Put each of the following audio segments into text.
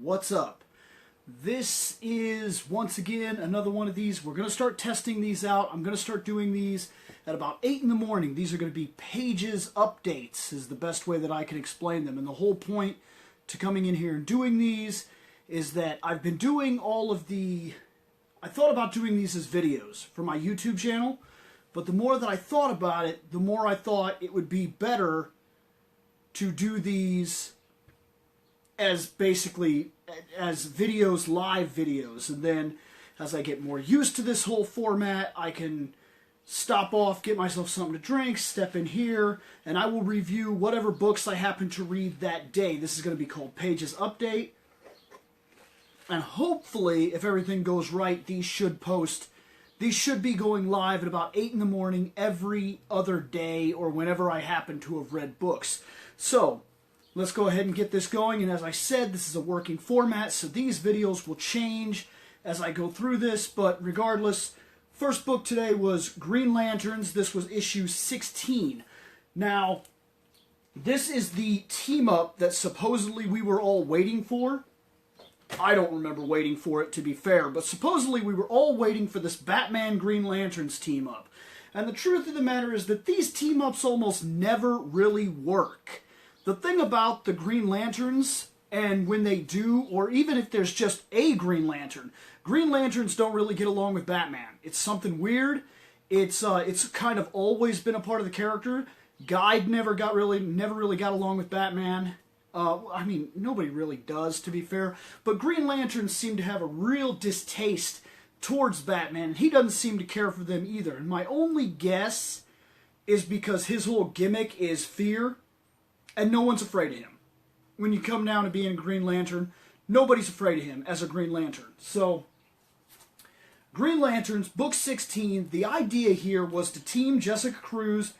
What's up? This is, once again, another one of these. We're going to start testing these out. I'm going to start doing these at about 8 in the morning. These are going to be pages updates, is the best way that I can explain them. And the whole point to coming in here and doing these is that I've been doing all of the... I thought about doing these as videos for my YouTube channel, but the more that I thought about it, the more I thought it would be better to do these as basically as videos, live videos. And then as I get more used to this whole format, I can stop off, get myself something to drink, step in here, and I will review whatever books I happen to read that day. This is going to be called Pages Update. And hopefully, if everything goes right, these should be going live at about 8 in the morning every other day or whenever I happen to have read books. So, let's go ahead and get this going. And as I said, this is a working format, so these videos will change as I go through this. But regardless, first book today was Green Lanterns. This was issue 16. Now, this is the team-up that supposedly we were all waiting for. I don't remember waiting for it, to be fair, but supposedly we were all waiting for this Batman Green Lanterns team-up. And the truth of the matter is that these team-ups almost never really work. The thing about the Green Lanterns, and when they do, or even if there's just a Green Lantern, Green Lanterns don't really get along with Batman. It's something weird. It's kind of always been a part of the character. Guy never really got along with Batman. I mean, nobody really does, to be fair. But Green Lanterns seem to have a real distaste towards Batman, and he doesn't seem to care for them either. And my only guess is because his whole gimmick is fear, and no one's afraid of him. When you come down to being a Green Lantern, nobody's afraid of him as a Green Lantern. So, Green Lanterns, Book 16, the idea here was to team Jessica Cruz,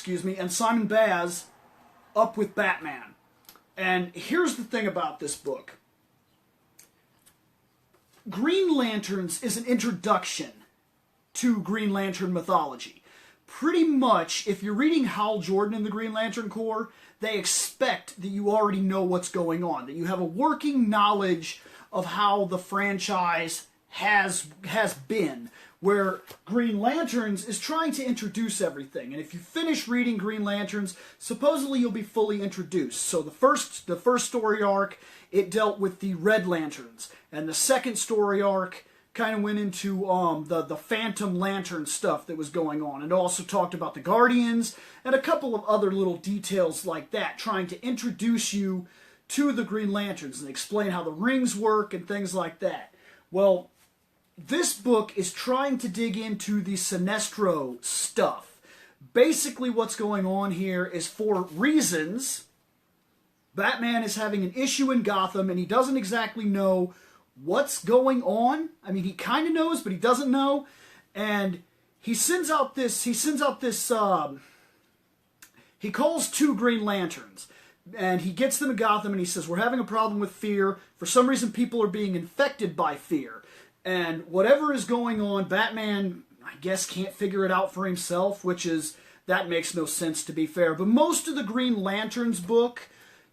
and Simon Baz up with Batman. And here's the thing about this book. Green Lanterns is an introduction to Green Lantern mythology. Pretty much, if you're reading Hal Jordan in the Green Lantern Corps, they expect that you already know what's going on, that you have a working knowledge of how the franchise has been, where Green Lanterns is trying to introduce everything. And if you finish reading Green Lanterns, supposedly you'll be fully introduced. So the first story arc, it dealt with the Red Lanterns. And the second story arc kind of went into the Phantom Lantern stuff that was going on. And also talked about the Guardians and a couple of other little details like that, trying to introduce you to the Green Lanterns and explain how the rings work and things like that. Well, this book is trying to dig into the Sinestro stuff. Basically what's going on here is, for reasons, Batman is having an issue in Gotham and he doesn't exactly know what's going on. I mean, he kind of knows, but he doesn't know. And he calls 2 Green Lanterns. And he gets them to Gotham and he says, we're having a problem with fear. For some reason, people are being infected by fear. And whatever is going on, Batman, I guess, can't figure it out for himself, that makes no sense, to be fair. But most of the Green Lanterns book,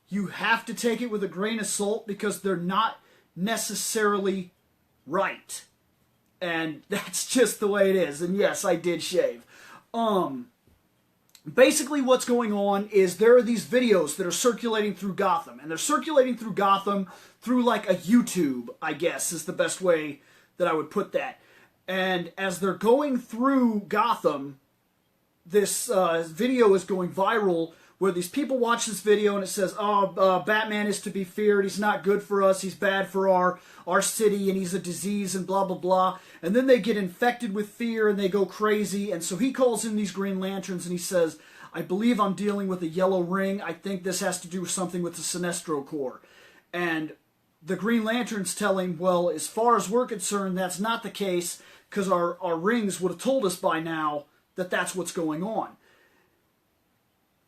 you have to take it with a grain of salt because they're not necessarily right. And that's just the way it is. And yes, I did shave. Basically what's going on is there are these videos that are circulating through Gotham. And they're circulating through Gotham through like a YouTube, I guess, is the best way that I would put that. And as they're going through Gotham, this video is going viral where these people watch this video and it says, Batman is to be feared, he's not good for us, he's bad for our city, and he's a disease, and blah, blah, blah. And then they get infected with fear and they go crazy. And so he calls in these Green Lanterns and he says, I believe I'm dealing with a yellow ring. I think this has to do with something with the Sinestro Corps. And the Green Lanterns tell him, well, as far as we're concerned, that's not the case, because our rings would have told us by now that that's what's going on.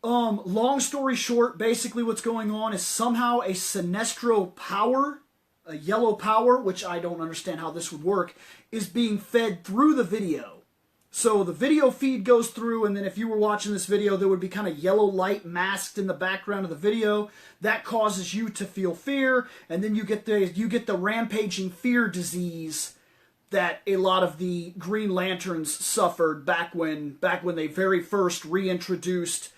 Long story short, basically what's going on is somehow a Sinestro power, a yellow power, which I don't understand how this would work, is being fed through the video. So the video feed goes through, and then if you were watching this video, there would be kind of yellow light masked in the background of the video. That causes you to feel fear, and then you get the rampaging fear disease that a lot of the Green Lanterns suffered back when they very first reintroduced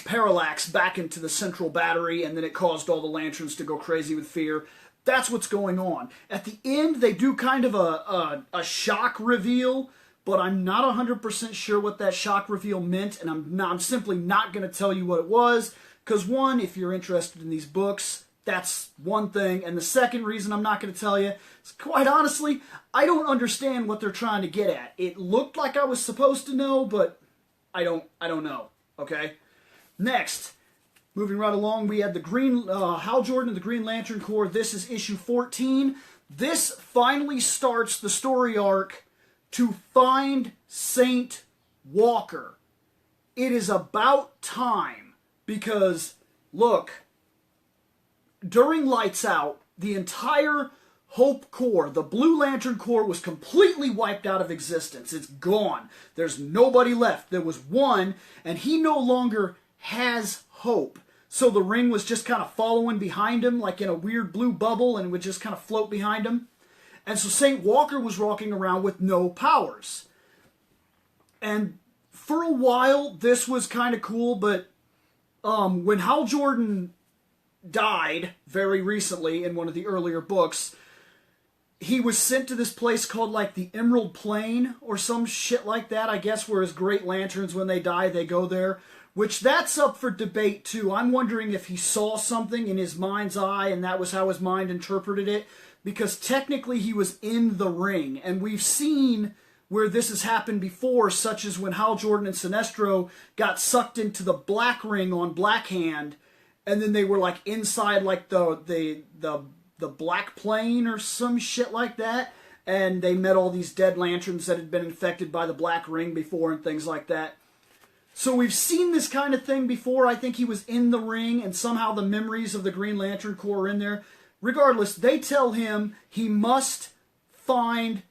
Parallax back into the central battery, and then it caused all the Lanterns to go crazy with fear. That's what's going on. At the end, they do kind of a shock reveal, but I'm not 100% sure what that shock reveal meant, and I'm simply not going to tell you what it was, because one, if you're interested in these books, that's one thing, and the second reason I'm not going to tell you is, quite honestly, I don't understand what they're trying to get at. It looked like I was supposed to know, but I don't know, okay? Next, moving right along, we had the Hal Jordan and the Green Lantern Corps. This is issue 14. This finally starts the story arc to find Saint Walker. It is about time because, look, during Lights Out, the entire Hope Corps, the Blue Lantern Corps, was completely wiped out of existence. It's gone. There's nobody left. There was one, and he no longer has hope. So the ring was just kind of following behind him like in a weird blue bubble, and would just kind of float behind him. And so St. Walker was walking around with no powers. And for a while, this was kind of cool, but when Hal Jordan died very recently in one of the earlier books, he was sent to this place called like the Emerald Plain or some shit like that, I guess, where his great lanterns, when they die, they go there. Which that's up for debate too. I'm wondering if he saw something in his mind's eye and that was how his mind interpreted it. Because technically he was in the ring. And we've seen where this has happened before, such as when Hal Jordan and Sinestro got sucked into the Black Ring on Blackhand. And then they were like inside like the Black Plane or some shit like that. And they met all these dead lanterns that had been infected by the Black Ring before and things like that. So we've seen this kind of thing before. I think he was in the ring, and somehow the memories of the Green Lantern Corps are in there. Regardless, they tell him he must find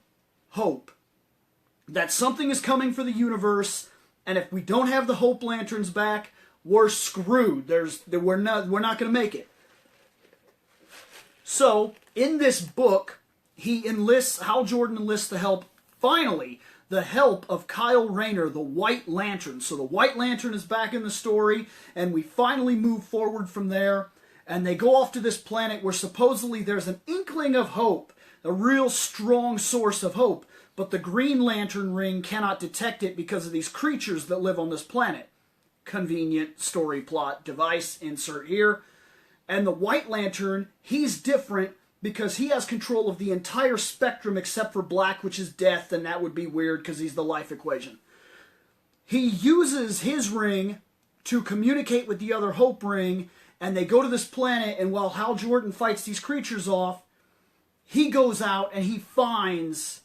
hope. That something is coming for the universe, and if we don't have the Hope Lanterns back, we're screwed. We're not going to make it. So, in this book, Hal Jordan enlists the help, finally, the help of Kyle Rayner, the White Lantern. So the White Lantern is back in the story, and we finally move forward from there. And they go off to this planet where supposedly there's an inkling of hope, a real strong source of hope. But the Green Lantern ring cannot detect it because of these creatures that live on this planet. Convenient story plot device, insert here. And the White Lantern, he's different because he has control of the entire spectrum except for black, which is death, and that would be weird because he's the life equation. He uses his ring to communicate with the other Hope ring, and they go to this planet, and while Hal Jordan fights these creatures off, he goes out and he finds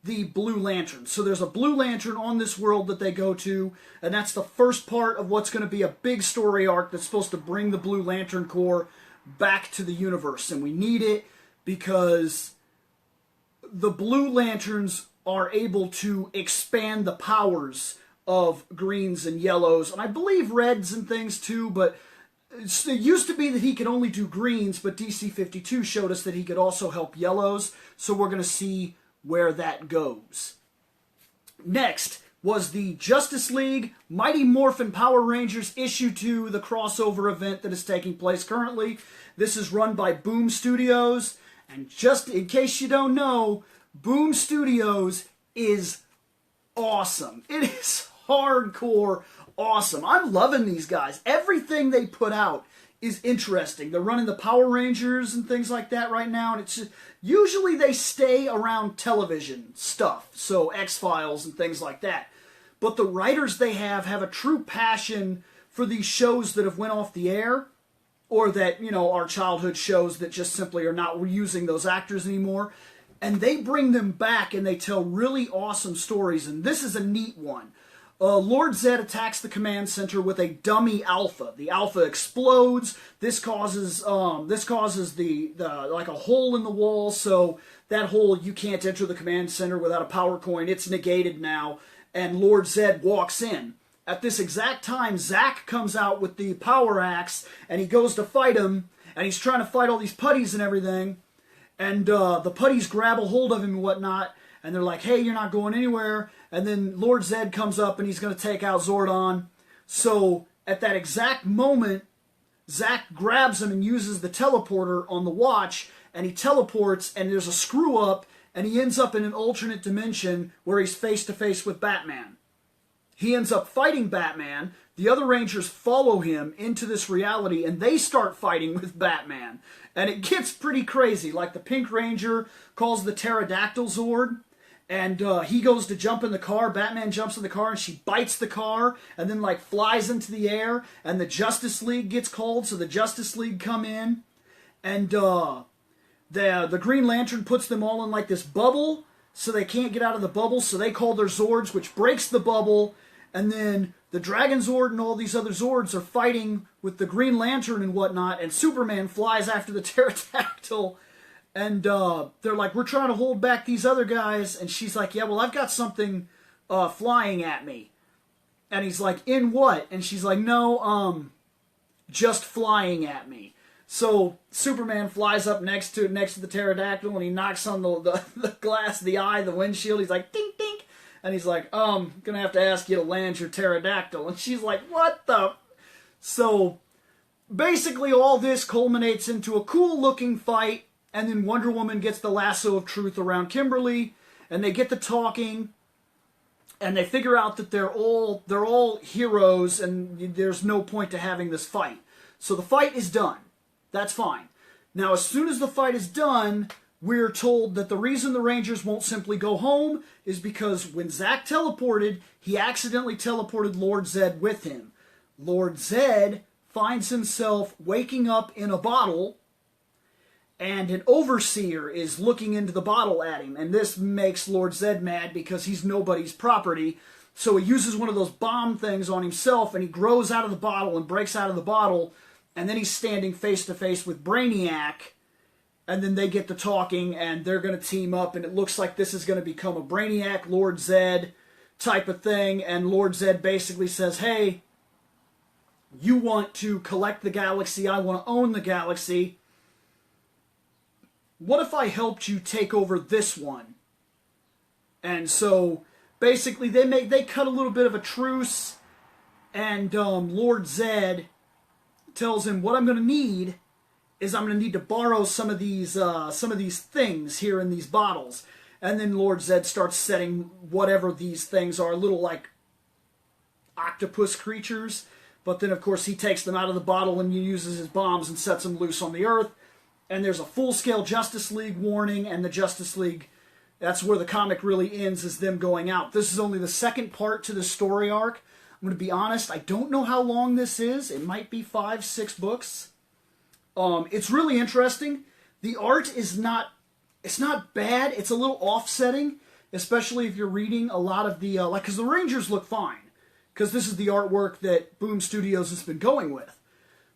the Blue Lantern. So there's a Blue Lantern on this world that they go to, and that's the first part of what's going to be a big story arc that's supposed to bring the Blue Lantern Corps back to the universe, and we need it because the Blue Lanterns are able to expand the powers of greens and yellows, and I believe reds and things too, but it used to be that he could only do greens, but DC-52 showed us that he could also help yellows, so we're going to see where that goes. Next was the Justice League Mighty Morphin Power Rangers Issue 2, the crossover event that is taking place currently. This is run by Boom Studios. And just in case you don't know, Boom Studios is awesome. It is hardcore awesome. I'm loving these guys. Everything they put out is interesting. They're running the Power Rangers and things like that right now, and it's just, usually they stay around television stuff, so X-Files and things like that. But the writers they have a true passion for these shows that have went off the air, or that, our childhood shows that just simply are not using those actors anymore. And they bring them back and they tell really awesome stories. And this is a neat one. Lord Zed attacks the command center with a dummy Alpha. The Alpha explodes. This causes the like a hole in the wall. So that hole, you can't enter the command center without a power coin. It's negated now, and Lord Zed walks in. At this exact time, Zack comes out with the power axe, and he goes to fight him, and he's trying to fight all these putties and everything, and the putties grab a hold of him and whatnot, and they're like, hey, you're not going anywhere. And then Lord Zed comes up and he's going to take out Zordon. So at that exact moment, Zack grabs him and uses the teleporter on the watch, and he teleports, and there's a screw up, and he ends up in an alternate dimension where he's face to face with Batman. He ends up fighting Batman. The other Rangers follow him into this reality, and they start fighting with Batman. And it gets pretty crazy. Like the Pink Ranger calls the Pterodactyl Zord, and he goes to jump in the car. Batman jumps in the car, and she bites the car, and then like flies into the air. And the Justice League gets called, so the Justice League come in, and the Green Lantern puts them all in like this bubble, so they can't get out of the bubble. So they call their Zords, which breaks the bubble, and then the Dragon Zord and all these other Zords are fighting with the Green Lantern and whatnot. And Superman flies after the Pterodactyl. And they're like, we're trying to hold back these other guys. And she's like, yeah, well, I've got something flying at me. And he's like, in what? And she's like, no, just flying at me. So Superman flies up next to the Pterodactyl, and he knocks on the glass, the eye, the windshield. He's like, dink, dink. And he's like, I'm going to have to ask you to land your Pterodactyl. And she's like, what the? So basically all this culminates into a cool-looking fight. And then Wonder Woman gets the lasso of truth around Kimberly, and they get to talking, and they figure out that they're all heroes, and there's no point to having this fight. So the fight is done. That's fine. Now, as soon as the fight is done, we're told that the reason the Rangers won't simply go home is because when Zack teleported, he accidentally teleported Lord Zed with him. Lord Zed finds himself waking up in a bottle, and an overseer is looking into the bottle at him. And this makes Lord Zed mad because he's nobody's property. So he uses one of those bomb things on himself, and he grows out of the bottle and breaks out of the bottle. And then he's standing face to face with Brainiac. And then they get to talking, and they're going to team up. And it looks like this is going to become a Brainiac, Lord Zed type of thing. And Lord Zed basically says, hey, you want to collect the galaxy. I want to own the galaxy. What if I helped you take over this one? And so basically they cut a little bit of a truce, and Lord Zed tells him, what I'm going to need is I'm going to need to borrow some of these things here in these bottles. And then Lord Zed starts setting whatever these things are, little like octopus creatures. But then of course he takes them out of the bottle and he uses his bombs and sets them loose on the Earth. And there's a full-scale Justice League warning, and the Justice League, that's where the comic really ends, is them going out. This is only the second part to the story arc. I'm going to be honest, I don't know how long this is. It might be 5-6 books. It's really interesting. The art is not bad. It's a little offsetting, especially if you're reading a lot of the, because the Rangers look fine, because this is the artwork that Boom Studios has been going with.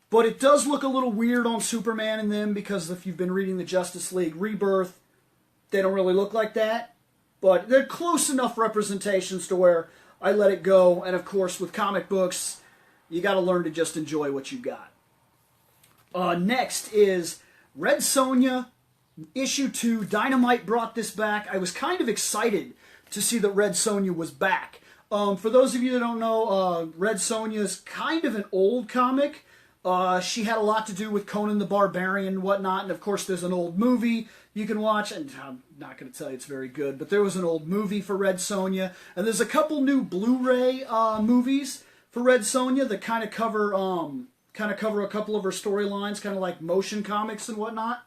But it does look a little weird on Superman and them, because if you've been reading the Justice League Rebirth, they don't really look like that. But they're close enough representations to where I let it go. And of course, with comic books, you got to learn to just enjoy what you got. Next is Red Sonja, issue 2. Dynamite brought this back. I was kind of excited to see that Red Sonja was back. For those of you that don't know, Red Sonja is kind of an old comic. She had a lot to do with Conan the Barbarian and whatnot, and of course there's an old movie you can watch, and I'm not going to tell you it's very good, but there was an old movie for Red Sonja, and there's a couple new Blu-ray movies for Red Sonja that kind of cover a couple of her storylines, kind of like motion comics and whatnot.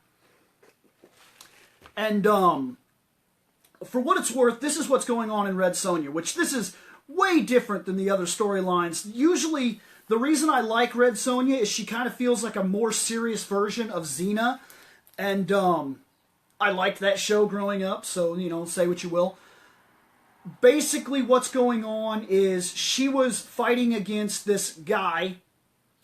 And for what it's worth, this is what's going on in Red Sonja, which this is way different than the other storylines. Usually, the reason I like Red Sonja is she kind of feels like a more serious version of Xena, and I liked that show growing up, so, say what you will. basically what's going on is she was fighting against this guy.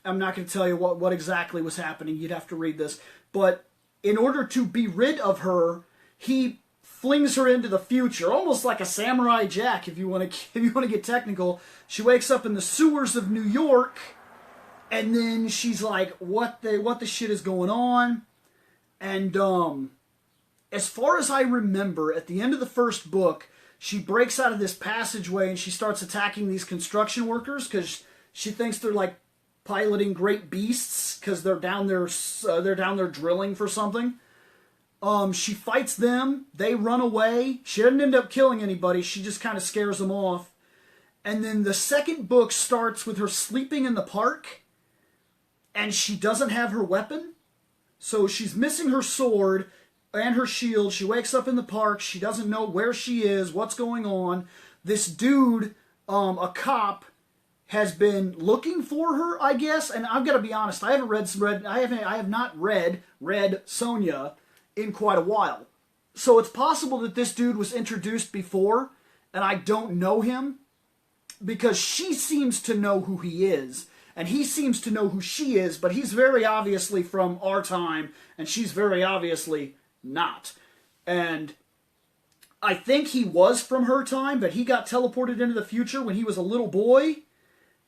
I'm not going to tell you what exactly was happening. You'd have to read this. But in order to be rid of her, he flings her into the future, almost like a Samurai Jack, if you want to get technical. She wakes up in the sewers of New York, and then she's like, what the shit is going on? And as far as I remember, at the end of the first book, she breaks out of this passageway and she starts attacking these construction workers because she thinks they're like piloting great beasts because they're down there drilling for something. She fights them. They run away. She doesn't end up killing anybody. She just kind of scares them off. And then the second book starts with her sleeping in the park, and she doesn't have her weapon. So she's missing her sword and her shield. She wakes up in the park. She doesn't know where she is, what's going on. This dude, a cop, has been looking for her, I guess. And I've got to be honest, I have not read Sonja in quite a while. So it's possible that this dude was introduced before, and I don't know him, because she seems to know who he is, and he seems to know who she is, but he's very obviously from our time, and she's very obviously not. And I think he was from her time, but he got teleported into the future when he was a little boy,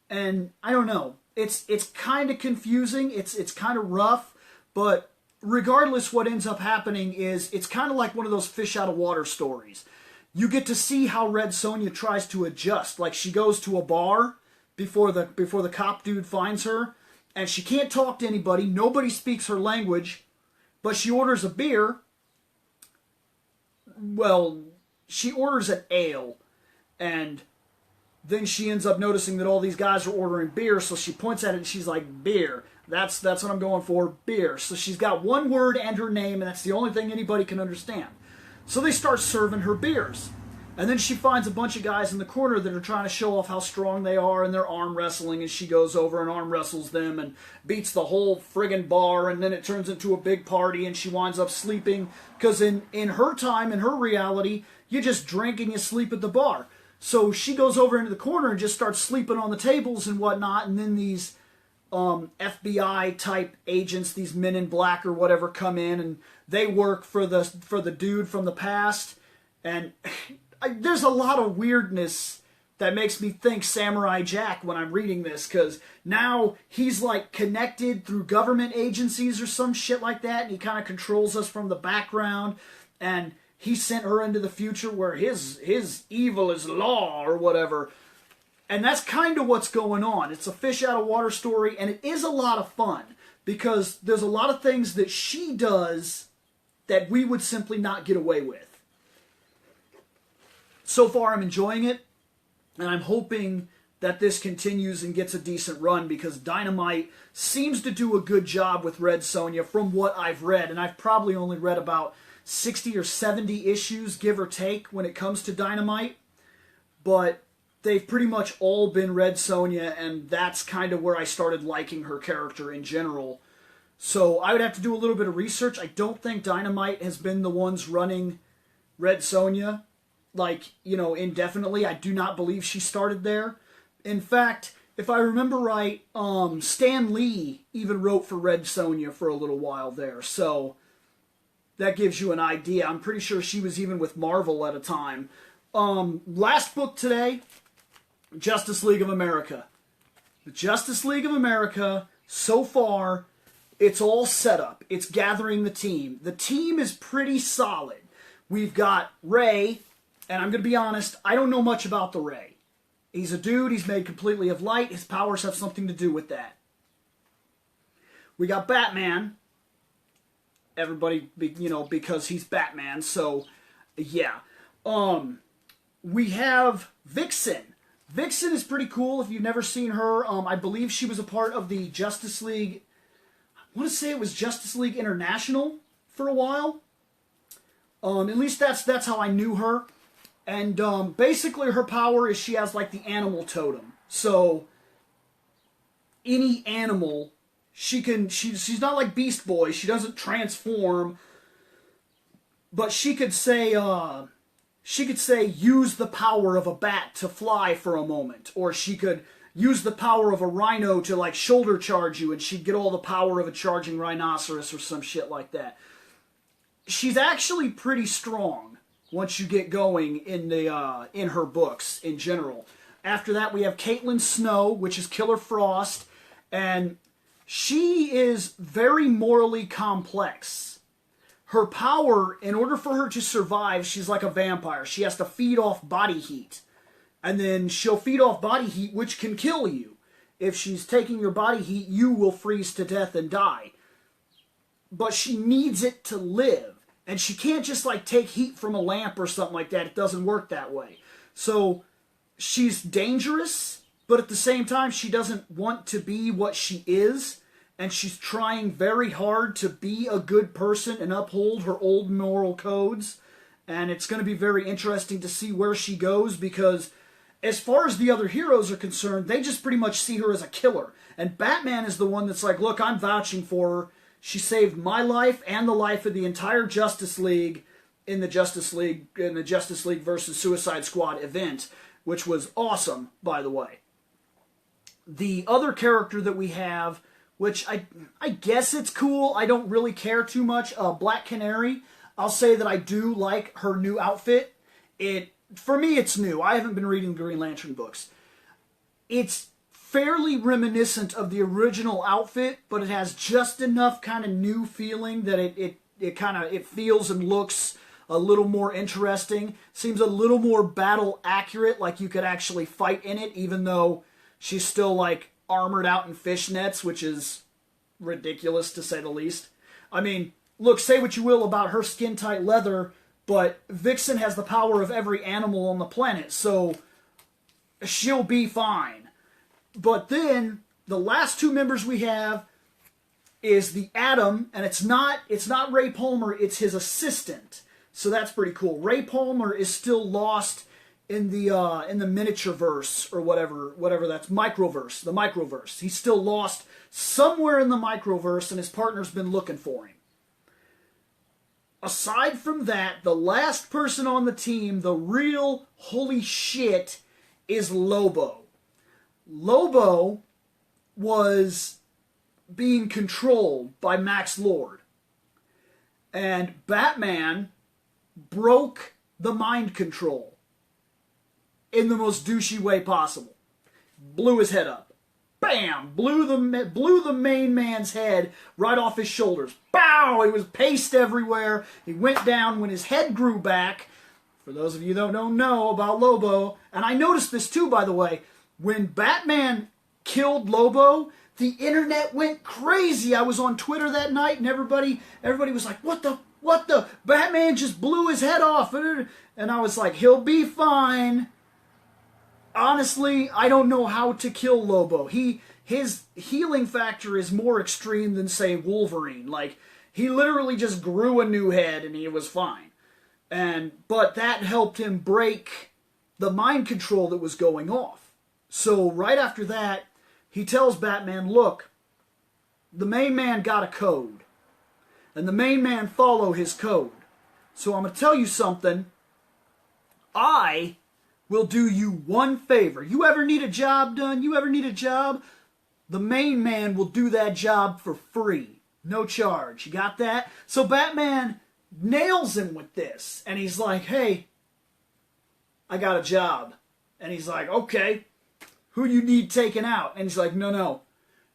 and I don't know. It's kind of confusing, it's kind of rough, but regardless, what ends up happening is it's kind of like one of those fish out of water stories. You get to see how Red Sonja tries to adjust. Like, she goes to a bar before the cop dude finds her, and she can't talk to anybody. Nobody speaks her language, but she orders a beer. Well, she orders an ale, and then she ends up noticing that all these guys are ordering beer, so she points at it and she's like, beer. That's what I'm going for, beer. So she's got one word and her name, and that's the only thing anybody can understand. So they start serving her beers. And then she finds a bunch of guys in the corner that are trying to show off how strong they are, and they're arm wrestling, and she goes over and arm wrestles them and beats the whole friggin' bar, and then it turns into a big party, and she winds up sleeping, because in her time, in her reality, you just drink and you sleep at the bar. So she goes over into the corner and just starts sleeping on the tables and whatnot, and then these FBI type agents, these men in black or whatever, come in, and they work for the dude from the past, and there's a lot of weirdness that makes me think Samurai Jack when I'm reading this, because now he's like connected through government agencies or some shit like that, and he kind of controls us from the background, and he sent her into the future where his evil is law or whatever. And that's kind of what's going on. It's a fish out of water story, and it is a lot of fun because there's a lot of things that she does that we would simply not get away with. So far, I'm enjoying it, and I'm hoping that this continues and gets a decent run, because Dynamite seems to do a good job with Red Sonja from what I've read, and I've probably only read about 60 or 70 issues, give or take, when it comes to Dynamite, but they've pretty much all been Red Sonja, and that's kind of where I started liking her character in general. So I would have to do a little bit of research. I don't think Dynamite has been the ones running Red Sonja, like, indefinitely. I do not believe she started there. In fact, if I remember right, Stan Lee even wrote for Red Sonja for a little while there, so that gives you an idea. I'm pretty sure she was even with Marvel at a time. Last book today, Justice League of America. The Justice League of America, so far, it's all set up. It's gathering the team. The team is pretty solid. We've got Ray, and I'm going to be honest, I don't know much about the Ray. He's a dude, he's made completely of light, his powers have something to do with that. We got Batman. Everybody, because he's Batman, so, yeah. We have Vixen. Vixen is pretty cool if you've never seen her. I believe she was a part of the Justice League, I want to say it was Justice League International for a while. At least that's how I knew her. And basically her power is she has like the animal totem. So any animal, she's not like Beast Boy, she doesn't transform, but she could say, she could say, use the power of a bat to fly for a moment. Or she could use the power of a rhino to, like, shoulder charge you, and she'd get all the power of a charging rhinoceros or some shit like that. She's actually pretty strong once you get going in her books in general. After that, we have Caitlin Snow, which is Killer Frost, and she is very morally complex. Her power, in order for her to survive, she's like a vampire. She has to feed off body heat. And then she'll feed off body heat, which can kill you. If she's taking your body heat, you will freeze to death and die. But she needs it to live. And she can't just, like, take heat from a lamp or something like that. It doesn't work that way. So she's dangerous, but at the same time, she doesn't want to be what she is. And she's trying very hard to be a good person and uphold her old moral codes. And it's going to be very interesting to see where she goes, because as far as the other heroes are concerned, they just pretty much see her as a killer. And Batman is the one that's like, look, I'm vouching for her. She saved my life and the life of the entire Justice League in the Justice League versus Suicide Squad event, which was awesome, by the way. The other character that we have, which I guess it's cool, I don't really care too much, Black Canary. I'll say that I do like her new outfit. For me, it's new. I haven't been reading the Green Lantern books. It's fairly reminiscent of the original outfit, but it has just enough kind of new feeling that it feels and looks a little more interesting. Seems a little more battle accurate, like you could actually fight in it, even though she's still, like, armored out in fishnets, which is ridiculous to say the least. I mean, look, say what you will about her skin-tight leather, but Vixen has the power of every animal on the planet, so she'll be fine. But then, the last two members we have is the Atom, and it's not Ray Palmer, it's his assistant. So that's pretty cool. Ray Palmer is still lost in the miniature verse, or whatever that's, the microverse. He's still lost somewhere in the microverse, and his partner's been looking for him. Aside from that, the last person on the team, the real holy shit, is Lobo. Lobo was being controlled by Max Lord. And Batman broke the mind control in the most douchey way possible. Blew his head up. Bam! Blew the main man's head right off his shoulders. Bow! It was paste everywhere. He went down when his head grew back. For those of you that don't know about Lobo, and I noticed this too, by the way, when Batman killed Lobo, the internet went crazy. I was on Twitter that night, and everybody was like, what the? Batman just blew his head off. And I was like, he'll be fine. Honestly, I don't know how to kill Lobo. His healing factor is more extreme than, say, Wolverine. Like, he literally just grew a new head, and he was fine. But that helped him break the mind control that was going off. So right after that, he tells Batman, look, the main man got a code. And the main man follow his code. So I'm going to tell you something. I will do you one favor. You ever need a job done? The main man will do that job for free. No charge. You got that? So Batman nails him with this. And he's like, hey, I got a job. And he's like, okay. Who you need taken out? And he's like, no,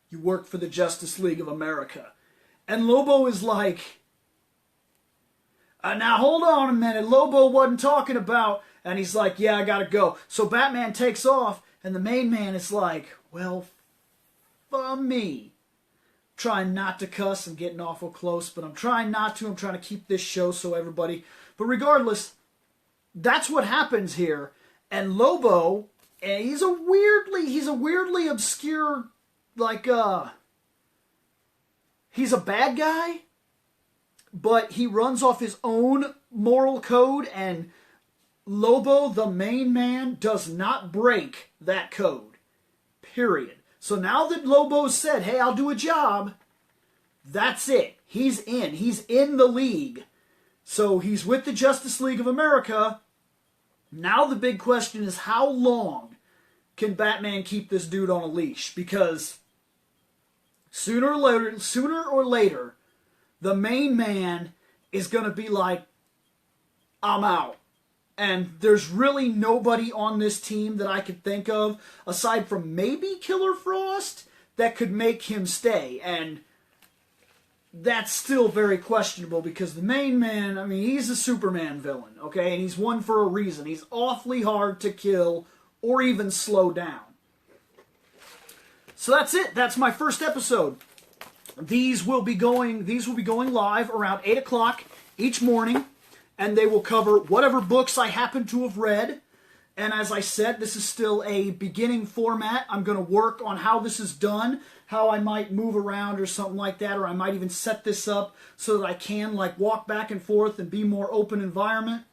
you work for the Justice League of America. And Lobo is like, now hold on a minute, Lobo wasn't talking about, and he's like, yeah, I gotta go. So Batman takes off, and the main man is like, well, for me. Trying not to cuss, I'm getting awful close, but I'm trying not to, I'm trying to keep this show so everybody, but regardless, that's what happens here, and Lobo, and he's a weirdly obscure, like, he's a bad guy, but he runs off his own moral code, and Lobo, the main man, does not break that code. Period. So now that Lobo's said, hey, I'll do a job, that's it. He's in. He's in the league. So he's with the Justice League of America, Now the big question is, how long can Batman keep this dude on a leash? Because sooner or later, the main man is going to be like, I'm out. And there's really nobody on this team that I could think of, aside from maybe Killer Frost, that could make him stay. And that's still very questionable because the main man, I mean, he's a Superman villain, okay? And he's one for a reason. He's awfully hard to kill or even slow down. So that's it. That's my first episode. These will be going live around 8 o'clock each morning, and they will cover whatever books I happen to have read. And as I said, this is still a beginning format. I'm going to work on how this is done, how I might move around or something like that, or I might even set this up so that I can like walk back and forth and be more open environment.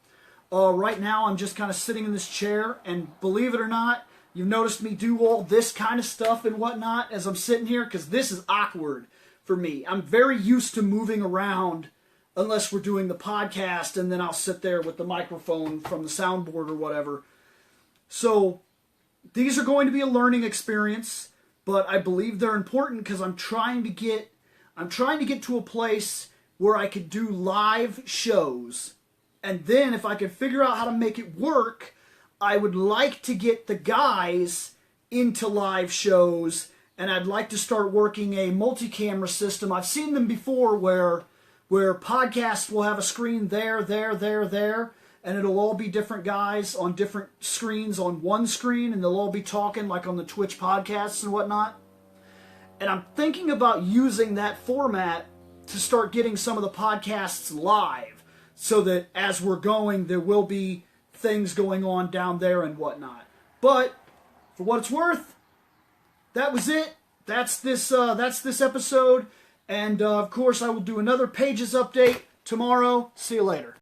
Right now, I'm just kind of sitting in this chair, and believe it or not, you've noticed me do all this kind of stuff and whatnot as I'm sitting here, because this is awkward for me. I'm very used to moving around unless we're doing the podcast, and then I'll sit there with the microphone from the soundboard or whatever. So these are going to be a learning experience, but I believe they're important because I'm trying to get to a place where I could do live shows. And then if I could figure out how to make it work, I would like to get the guys into live shows, and I'd like to start working a multi-camera system. I've seen them before where podcasts will have a screen there, and it'll all be different guys on different screens on one screen, and they'll all be talking like on the Twitch podcasts and whatnot. And I'm thinking about using that format to start getting some of the podcasts live, so that as we're going, there will be things going on down there and whatnot. But for what it's worth, that was it. That's this episode. And of course, I will do another Pages update tomorrow. See you later.